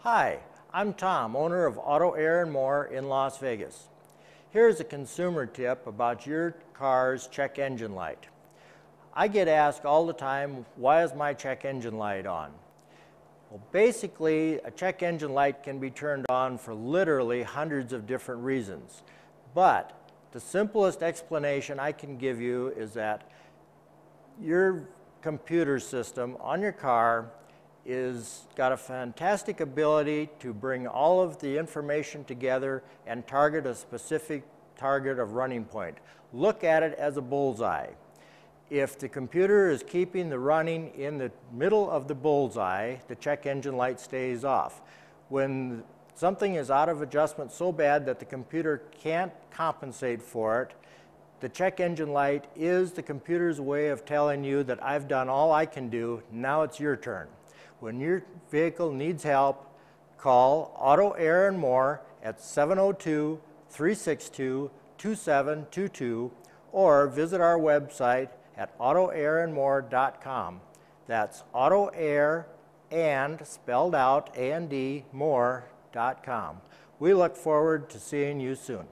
Hi, I'm Tom, owner of Auto Air and More in Las Vegas. Here's a consumer tip about your car's check engine light. I get asked all the time, why is my check engine light on? Well, basically, a check engine light can be turned on for literally hundreds of different reasons. But the simplest explanation I can give you is that your computer system on your car is got a fantastic ability to bring all of the information together and target a specific target of running point. Look at it as a bullseye. If the computer is keeping the running in the middle of the bullseye, the check engine light stays off. When something is out of adjustment so bad that the computer can't compensate for it, the check engine light is the computer's way of telling you that I've done all I can do, now it's your turn. When your vehicle needs help, call Auto Air and More at 702-362-2722 or visit our website at autoairandmore.com. That's Auto Air and spelled out A-N-D more.com. We look forward to seeing you soon.